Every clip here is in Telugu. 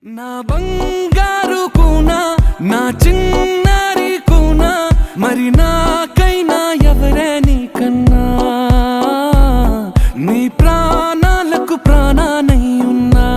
నా బంగారు కూనా నా చిన్నారి కూనా మరి నాకైనా ఎవరే నీకన్నా నీ ప్రాణాలకు ప్రాణానై ఉన్నా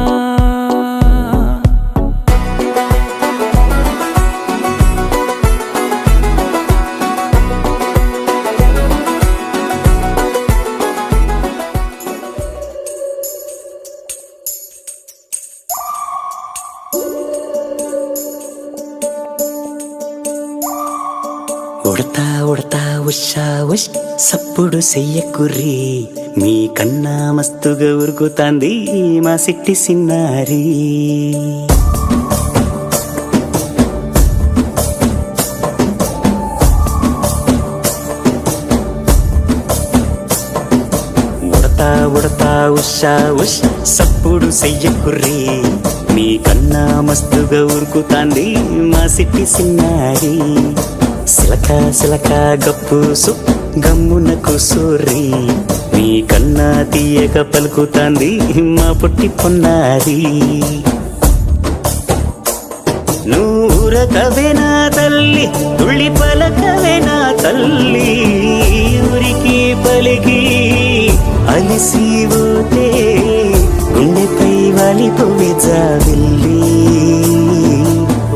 ఉడతా ఉడతా ఉషా ఉష్ సప్పుడు చెయ్యకుర్రి మీ కన్నా మస్తుగా ఉరుకుతాంది మా సిట్టి సిన్నారి ఉడతా ఉడతా ఉషా ఉష్ సప్పుడు చెయ్యకుర్రి మీ కన్నా మస్తుగా ఉరుకుతాంది మా సిట్టి సిన్నారి సిలక సిలక గప్పుసు గమ్మున కూసూరి మీ కన్నా తీయక పలుకుతాంది మా పుట్టి పొన్నారి నూరకవేనా తల్లి తుళ్ళి పలకవేనా తల్లి ఊరికి పలికి అలిసిపోతే గుండెపై వాలిపోవే జావిల్లి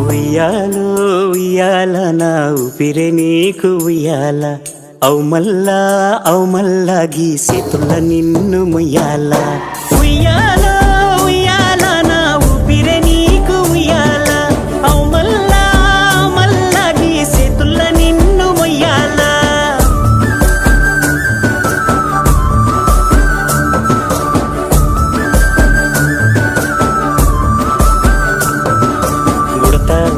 ఉయ్యాలో ఉయ్యాల నా ఊపిరే నీకు ఉయ్యాల అవు మల్లా గీసేతుల్ల నిన్ను ముయ్యాల ఉయ్యాల ఉయ్యాల నా ఊపిరే నీకు ఉయ్యాల అవు మల్లా గీసేతుల్ల నిన్ను ముయ్యాల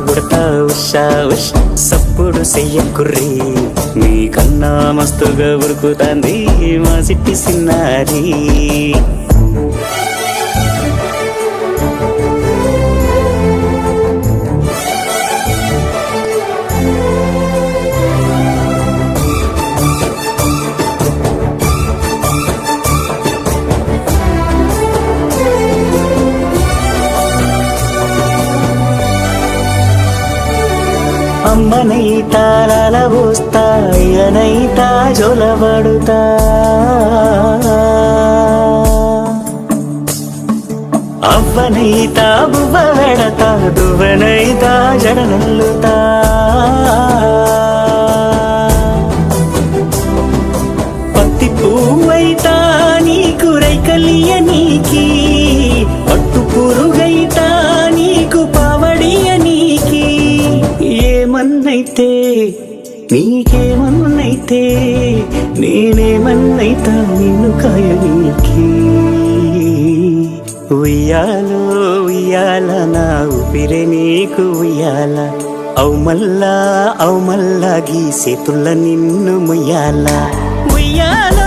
ఉడతా ఉషా ఉష్ సప్పుడు చెయ్యకుర్రి మీ కన్నా మస్తుగా ఉరుకుతాంది మా సిట్టి సిన్నారి అమ్మనైతా లలబోస్తా అయ్యనైతా జొలబడుతా అవ్వనైతా బువ్వ వెడతా దువ్వనైతా జడనల్లుతా పత్తి పువ్వైతా నీకు రైకలియ నీకి పట్టు పురుగైతా నీకు పావడియ నీకి ఏమన్నైతే నీకేమన్నైతే నేనేమన్నైతా నిన్ను కాయనీకి ఉయ్యాలో ఉయ్యాల నా ఊపిరే నీకు ఉయ్యాల అవు మల్లా గీసేతుల్ల నిన్ను ముయ్యాల ఉయ్యాల